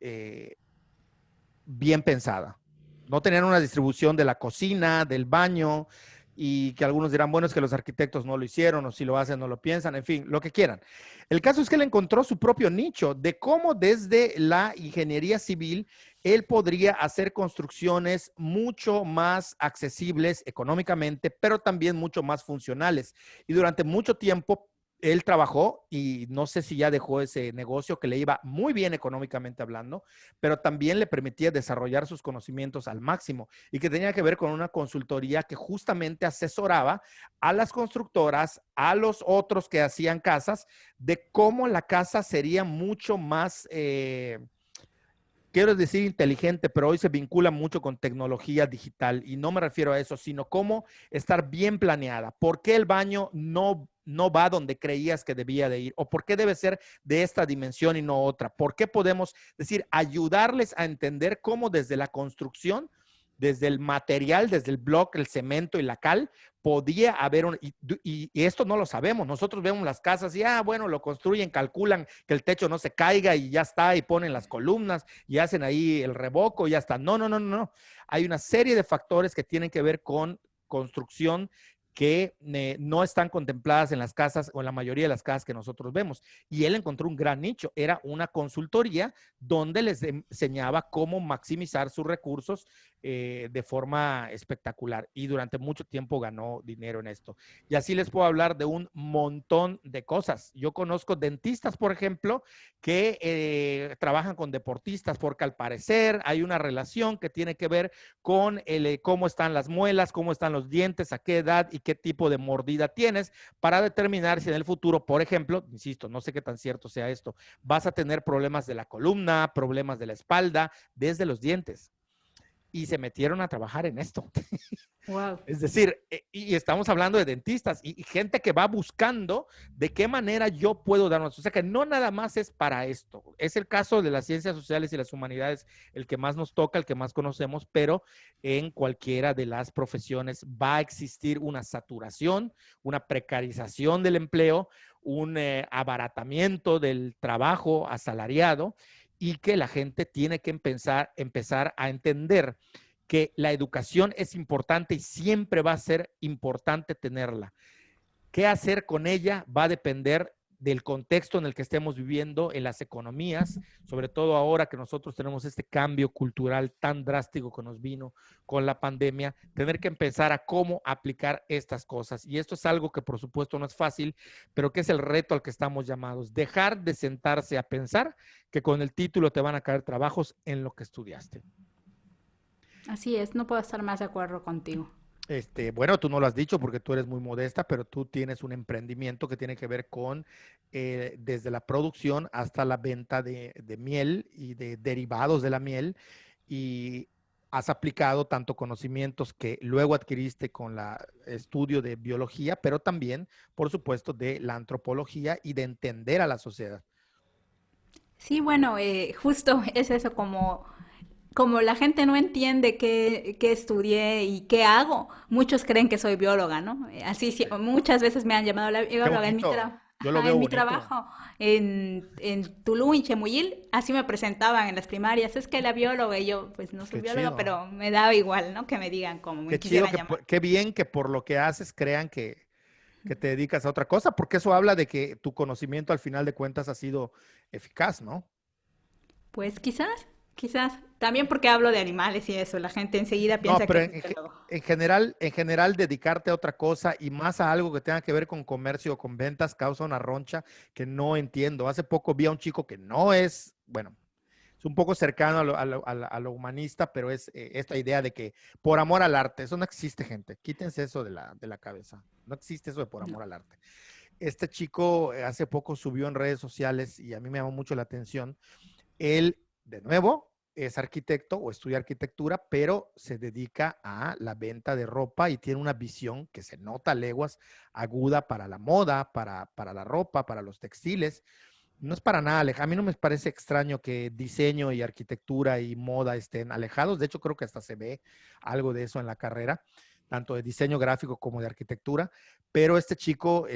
A: bien pensada. No tenían una distribución de la cocina, del baño, y que algunos dirán, bueno, es que los arquitectos no lo hicieron, o si lo hacen, no lo piensan, en fin, lo que quieran. El caso es que él encontró su propio nicho de cómo desde la ingeniería civil él podría hacer construcciones mucho más accesibles económicamente, pero también mucho más funcionales. Y durante mucho tiempo él trabajó y no sé si ya dejó ese negocio que le iba muy bien económicamente hablando, pero también le permitía desarrollar sus conocimientos al máximo y que tenía que ver con una consultoría que justamente asesoraba a las constructoras, a los otros que hacían casas, de cómo la casa sería mucho más quiero decir inteligente, pero hoy se vincula mucho con tecnología digital y no me refiero a eso, sino cómo estar bien planeada. ¿Por qué el baño no va donde creías que debía de ir? ¿O por qué debe ser de esta dimensión y no otra? ¿Por qué podemos decir, ayudarles a entender cómo desde la construcción, desde el material, desde el bloque, el cemento y la cal, podía haber y esto no lo sabemos. Nosotros vemos las casas y, bueno, lo construyen, calculan que el techo no se caiga y ya está, y ponen las columnas y hacen ahí el revoco y ya está. No, no, no, no. Hay una serie de factores que tienen que ver con construcción que no están contempladas en las casas o en la mayoría de las casas que nosotros vemos. Y él encontró un gran nicho, era una consultoría donde les enseñaba cómo maximizar sus recursos de forma espectacular y durante mucho tiempo ganó dinero en esto. Y así les puedo hablar de un montón de cosas. Yo conozco dentistas, por ejemplo, que trabajan con deportistas porque al parecer hay una relación que tiene que ver con cómo están las muelas, cómo están los dientes, a qué edad y qué tipo de mordida tienes para determinar si en el futuro, por ejemplo, insisto, no sé qué tan cierto sea esto, vas a tener problemas de la columna, problemas de la espalda, desde los dientes y se metieron a trabajar en esto.
B: Wow.
A: Es decir, y estamos hablando de dentistas y gente que va buscando de qué manera yo puedo darnos. O sea que no nada más es para esto. Es el caso de las ciencias sociales y las humanidades el que más nos toca, el que más conocemos, pero en cualquiera de las profesiones va a existir una saturación, una precarización del empleo, un abaratamiento del trabajo asalariado y que la gente tiene que empezar a entender que la educación es importante y siempre va a ser importante tenerla. ¿Qué hacer con ella? Va a depender del contexto en el que estemos viviendo, en las economías, sobre todo ahora que nosotros tenemos este cambio cultural tan drástico que nos vino con la pandemia, tener que empezar a cómo aplicar estas cosas. Y esto es algo que por supuesto no es fácil, pero que es el reto al que estamos llamados. Dejar de sentarse a pensar que con el título te van a caer trabajos en lo que estudiaste.
B: Así es, no puedo estar más de acuerdo contigo.
A: Bueno, tú no lo has dicho porque tú eres muy modesta, pero tú tienes un emprendimiento que tiene que ver con desde la producción hasta la venta de miel y de derivados de la miel y has aplicado tanto conocimientos que luego adquiriste con el estudio de biología, pero también, por supuesto, de la antropología y de entender a la sociedad.
B: Sí, bueno, justo es eso, como la gente no entiende qué estudié y qué hago, muchos creen que soy bióloga, ¿no? Así sí,
A: Sí.
B: muchas veces me han llamado la
A: Qué
B: bióloga
A: bonito, yo lo
B: ajá,
A: veo
B: en mi
A: bonito.
B: trabajo en Tulum y Chemuyil, así me presentaban en las primarias, es que la bióloga y yo, pues no soy
A: Qué
B: bióloga,
A: chido.
B: pero me daba igual, ¿no? Que me digan como me
A: Qué chido,
B: quisieran llamar.
A: qué bien que por lo que haces crean que te dedicas a otra cosa, porque eso habla de que tu conocimiento al final de cuentas ha sido eficaz, ¿no?
B: Pues quizás, también porque hablo de animales y eso, la gente enseguida
A: No,
B: piensa que
A: pero
B: soy biólogo.
A: en general, dedicarte a otra cosa y más a algo que tenga que ver con comercio o con ventas causa una roncha que no entiendo. Hace poco vi a un chico que no es, bueno, es un poco cercano a lo humanista, pero es esta idea de que por amor al arte, eso no existe, gente. Quítense eso de la cabeza. No existe eso de por
B: No.
A: amor al arte. Este chico hace poco subió en redes sociales y a mí me llamó mucho la atención. Él, de nuevo, es arquitecto o estudia arquitectura, pero se dedica a la venta de ropa y tiene una visión que se nota a leguas, aguda para la moda, para la ropa, para los textiles. No es para nada alejado. A mí no me parece extraño que diseño y arquitectura y moda estén alejados. De hecho, creo que hasta se ve algo de eso en la carrera, tanto de diseño gráfico como de arquitectura. Pero este chico,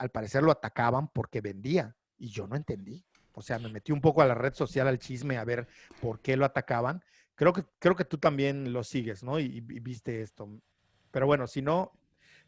A: al parecer lo atacaban porque vendía y yo no entendí. O sea, me metí un poco a la red social, al chisme, a ver por qué lo atacaban. Creo que tú también lo sigues, ¿no? Y viste esto. Pero bueno, si no,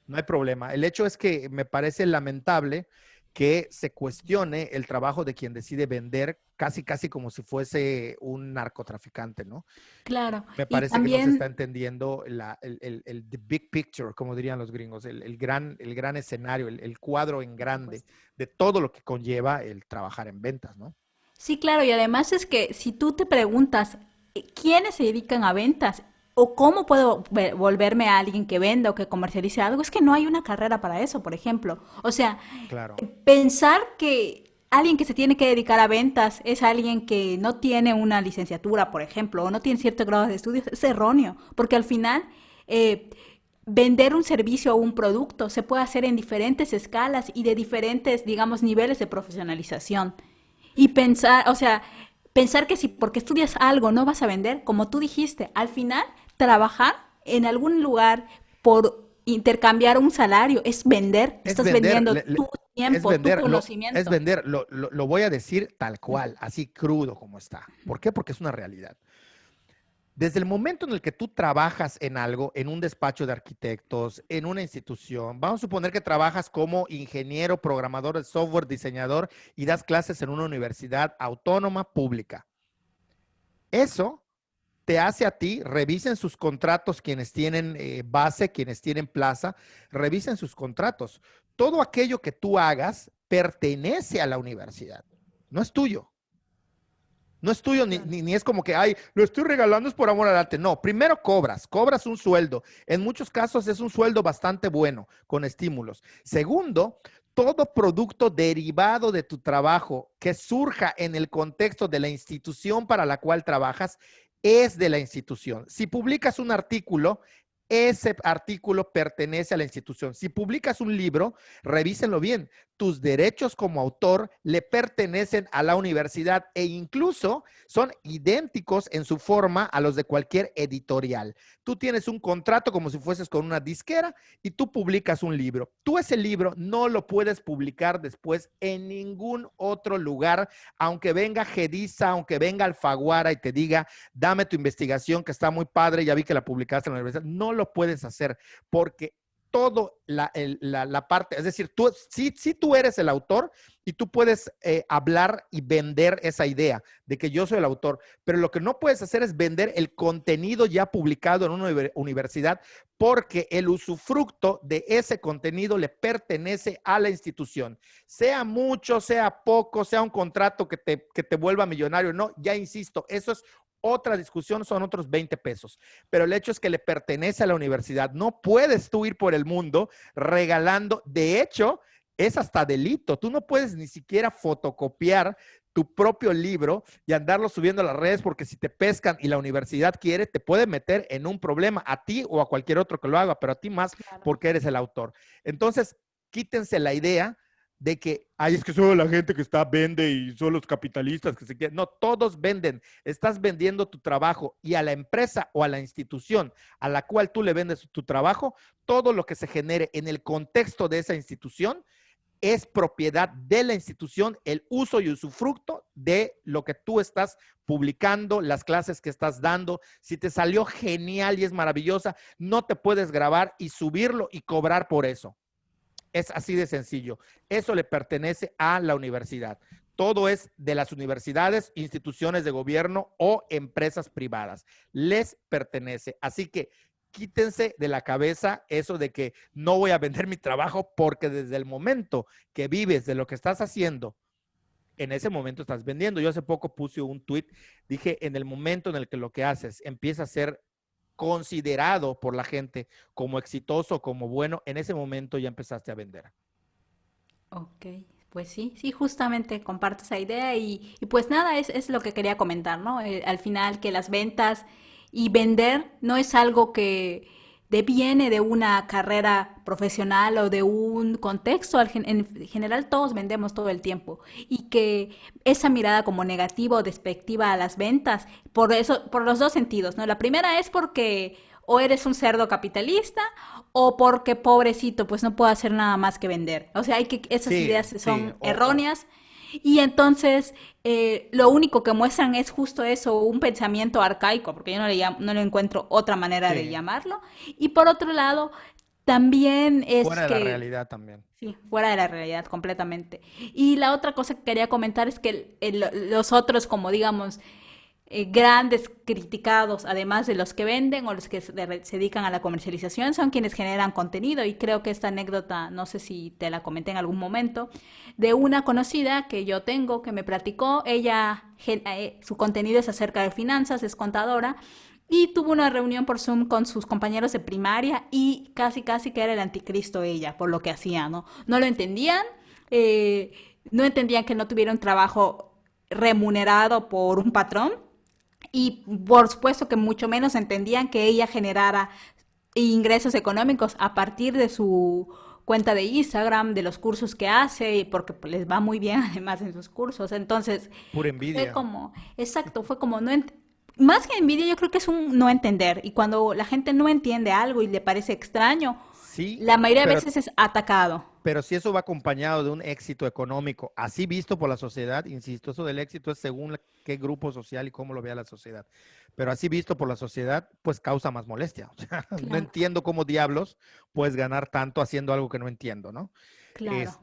A: no hay problema. El hecho es que me parece lamentable que se cuestione el trabajo de quien decide vender casi, casi como si fuese un narcotraficante, ¿no?
B: Claro,
A: Me
B: y
A: parece que no se está
B: también
A: entendiendo the big picture, como dirían los gringos, el gran escenario, el cuadro en
B: por
A: grande
B: supuesto.
A: de todo lo que conlleva el trabajar en ventas, ¿no?
B: Sí, claro, y además es que si tú te preguntas quiénes se dedican a ventas o cómo puedo volverme a alguien que venda o que comercialice algo, es que no hay una carrera para eso, por ejemplo. O sea,
A: Claro,
B: pensar que alguien que se tiene que dedicar a ventas es alguien que no tiene una licenciatura, por ejemplo, o no tiene cierto grado de estudios, es erróneo, porque al final eh, vender un servicio o un producto se puede hacer en diferentes escalas y de diferentes, digamos, niveles de profesionalización. Y pensar, o sea, pensar que si porque estudias algo no vas a vender, como tú dijiste, al final trabajar en algún lugar por intercambiar un salario es vender,
A: es
B: estás
A: vender,
B: vendiendo tu
A: es
B: tiempo, tu
A: vender, es
B: conocimiento.
A: vender, lo voy a decir tal cual, así crudo como está. ¿Por qué? Porque es una realidad. Desde el momento en el que tú trabajas en algo, en un despacho de arquitectos, en una institución, vamos a suponer que trabajas como ingeniero, programador de software, diseñador y das clases en una universidad autónoma pública. Eso te hace a ti, revisen sus contratos quienes tienen base, quienes tienen plaza, revisen sus contratos. Todo aquello que tú hagas pertenece a la universidad, no es tuyo. No es tuyo
B: Claro.
A: ni es como que, ay, lo estoy regalando es por amor al arte. No, primero cobras un sueldo. En muchos casos es un sueldo bastante bueno, con estímulos. Segundo, todo producto derivado de tu trabajo que surja en el contexto de la institución para la cual trabajas es de la institución. Si publicas un artículo, ese artículo pertenece a la institución. Si publicas un libro, revísenlo bien. Tus derechos como autor le pertenecen a la universidad e incluso son idénticos en su forma a los de cualquier editorial. Tú tienes un contrato como si fueses con una disquera y tú publicas un libro. Tú ese libro no lo puedes publicar después en ningún otro lugar, aunque venga Gediza, aunque venga Alfaguara y te diga, dame tu investigación que está muy padre, ya vi que la publicaste en la universidad. No lo puedes hacer porque todo la parte, es decir, tú, sí tú eres el autor y tú puedes hablar y vender esa idea de que yo soy el autor, pero lo que no puedes hacer es vender el contenido ya publicado en una universidad porque el usufructo de ese contenido le pertenece a la institución. Sea mucho, sea poco, sea un contrato que te vuelva millonario, no, ya insisto, eso es otra discusión, son otros 20 pesos. Pero el hecho es que le pertenece a la universidad. No puedes tú ir por el mundo regalando. De hecho, es hasta delito. Tú no puedes ni siquiera fotocopiar tu propio libro y andarlo subiendo a las redes porque si te pescan y la universidad quiere, te puede meter en un problema a ti o a cualquier otro que lo haga, pero a ti más
B: Claro.
A: porque eres el autor. Entonces, quítense la idea de que, ay, es que solo la gente que está vende y son los capitalistas que se quieren. No, todos venden. Estás vendiendo tu trabajo y a la empresa o a la institución a la cual tú le vendes tu trabajo, todo lo que se genere en el contexto de esa institución es propiedad de la institución, el uso y usufructo de lo que tú estás publicando, las clases que estás dando. Si te salió genial y es maravillosa, no te puedes grabar y subirlo y cobrar por eso. Es así de sencillo. Eso le pertenece a la universidad. Todo es de las universidades, instituciones de gobierno o empresas privadas. Les pertenece. Así que quítense de la cabeza eso de que no voy a vender mi trabajo porque desde el momento que vives de lo que estás haciendo, en ese momento estás vendiendo. Yo hace poco puse un tweet, dije, en el momento en el que lo que haces empieza a ser considerado por la gente como exitoso, como bueno, en ese momento ya empezaste a vender.
B: Ok, pues sí, sí, justamente comparto esa idea y pues nada, es lo que quería comentar, ¿no? Al final que las ventas y vender no es algo que deviene de una carrera profesional o de un contexto. En general todos vendemos todo el tiempo y que esa mirada como negativa o despectiva a las ventas, por eso, por los dos sentidos, ¿no? La primera es porque o eres un cerdo capitalista o porque pobrecito, pues no puedo hacer nada más que vender. O sea, hay que esas
A: Sí,
B: ideas
A: sí,
B: son erróneas y entonces lo único que muestran es justo eso, un pensamiento arcaico, porque yo no le encuentro otra manera de
A: sí,
B: llamarlo. Y por otro lado, también es
A: fuera de la
B: que
A: realidad también.
B: sí, fuera de la realidad completamente. Y la otra cosa que quería comentar es que los otros, como digamos, grandes criticados, además de los que venden o los que se dedican a la comercialización, son quienes generan contenido. Y creo que esta anécdota, no sé si te la comenté en algún momento, de una conocida que yo tengo, que me platicó, ella, su contenido es acerca de finanzas, es contadora, y tuvo una reunión por Zoom con sus compañeros de primaria y casi, casi que era el anticristo ella, por lo que hacía, ¿no? No lo entendían, eh, no entendían que no tuviera un trabajo remunerado por un patrón y por supuesto que mucho menos entendían que ella generara ingresos económicos a partir de su cuenta de Instagram, de los cursos que hace, porque pues, les va muy bien además en sus cursos. Entonces,
A: Pura
B: fue
A: envidia.
B: como, exacto, fue como no más que envidia, yo creo que es un no entender. Y cuando la gente no entiende algo y le parece extraño,
A: Sí,
B: la mayoría de
A: pero
B: veces es atacado.
A: Pero si eso va acompañado de un éxito económico, así visto por la sociedad, insisto, eso del éxito es según qué grupo social y cómo lo vea la sociedad. Pero así visto por la sociedad, pues causa más molestia. O sea, no
B: Claro,
A: entiendo cómo diablos puedes ganar tanto haciendo algo que no entiendo, ¿no?
B: claro.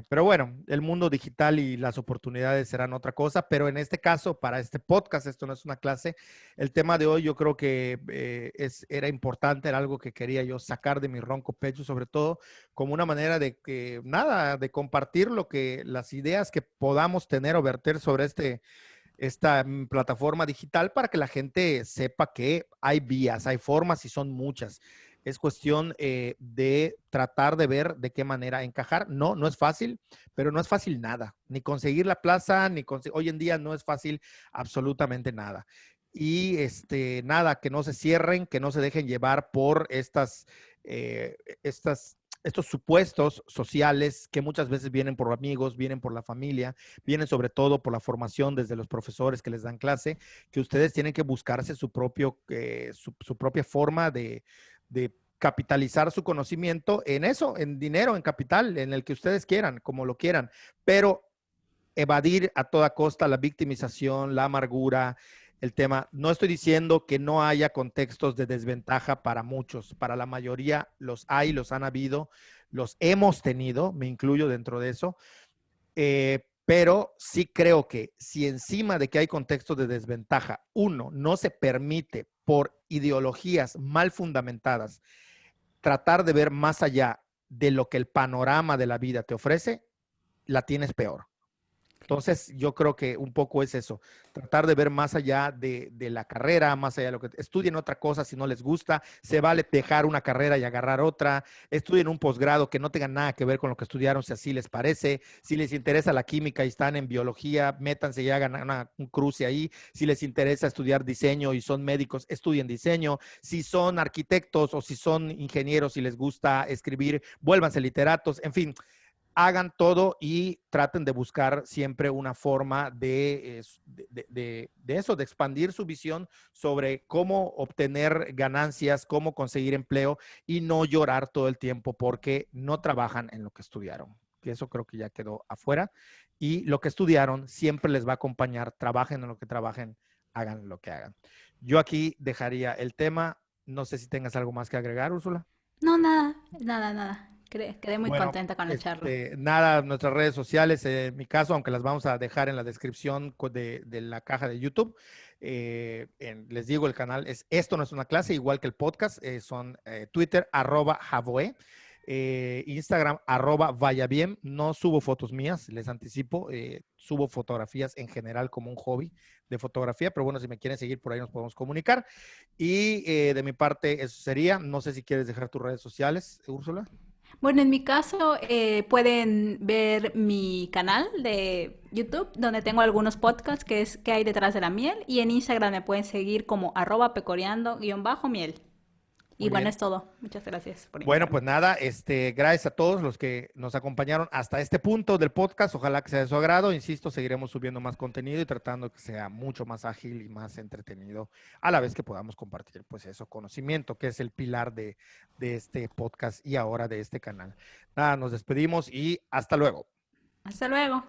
A: Pero bueno, el mundo digital y las oportunidades serán otra cosa, pero en este caso, para este podcast, esto no es una clase, el tema de hoy yo creo que era importante, era algo que quería yo sacar de mi ronco pecho, sobre todo como una manera de que, nada, de compartir las ideas que podamos tener o verter sobre esta plataforma digital para que la gente sepa que hay vías, hay formas y son muchas. Es cuestión de tratar de ver de qué manera encajar. No, no es fácil, pero no es fácil nada. Ni conseguir la plaza, hoy en día no es fácil absolutamente nada. y nada, que no se cierren, que no se dejen llevar por estos supuestos sociales que muchas veces vienen por amigos, vienen por la familia, vienen sobre todo por la formación desde los profesores que les dan clase, que ustedes tienen que buscarse su propia forma de capitalizar su conocimiento en eso, en dinero, en capital, en el que ustedes quieran, como lo quieran, pero evadir a toda costa la victimización, la amargura, el tema. No estoy diciendo que no haya contextos de desventaja para muchos, para la mayoría los hay, los han habido, los hemos tenido, me incluyo dentro de eso, pero sí creo que si encima de que hay contextos de desventaja, uno no se permite por ideologías mal fundamentadas tratar de ver más allá de lo que el panorama de la vida te ofrece, la tienes peor. Entonces, yo creo que un poco es eso, tratar de ver más allá de la carrera, más allá de lo que estudien otra cosa si no les gusta, se vale dejar una carrera y agarrar otra, estudien un posgrado que no tenga nada que ver con lo que estudiaron, si así les parece, si les interesa la química y están en biología, métanse y hagan un cruce ahí, si les interesa estudiar diseño y son médicos, estudien diseño, si son arquitectos o si son ingenieros y les gusta escribir, vuélvanse literatos, en fin, hagan todo y traten de buscar siempre una forma de eso, de expandir su visión sobre cómo obtener ganancias, cómo conseguir empleo y no llorar todo el tiempo porque no trabajan en lo que estudiaron. Que eso creo que ya quedó afuera. Y lo que estudiaron siempre les va a acompañar, trabajen en lo que trabajen, hagan lo que hagan. Yo aquí dejaría el tema. No sé si tengas algo más que agregar, Úrsula.
B: No, nada, nada, nada. Quedé muy
A: Bueno,
B: contenta con la charla.
A: nada, nuestras redes sociales, en mi caso, aunque las vamos a dejar en la descripción de la caja de YouTube, les digo, el canal es Esto no es una clase, igual que el podcast, son Twitter, @Javoe, Instagram, @Vaya Bien. No subo fotos mías, les anticipo, subo fotografías en general como un hobby de fotografía, pero bueno, si me quieren seguir por ahí nos podemos comunicar. Y de mi parte, eso sería. No sé si quieres dejar tus redes sociales, Úrsula.
B: Bueno, en mi caso pueden ver mi canal de YouTube, donde tengo algunos podcasts que es que hay detrás de la miel, y en Instagram me pueden seguir como @pecoreando_miel. Y
A: Muy
B: bueno,
A: bien.
B: es todo. Muchas gracias por
A: Bueno,
B: invitarme.
A: pues nada, gracias a todos los que nos acompañaron hasta este punto del podcast. Ojalá que sea de su agrado. Insisto, seguiremos subiendo más contenido y tratando que sea mucho más ágil y más entretenido, a la vez que podamos compartir, pues eso, conocimiento, que es el pilar de este podcast y ahora de este canal. Nada, nos despedimos y hasta luego.
B: Hasta luego.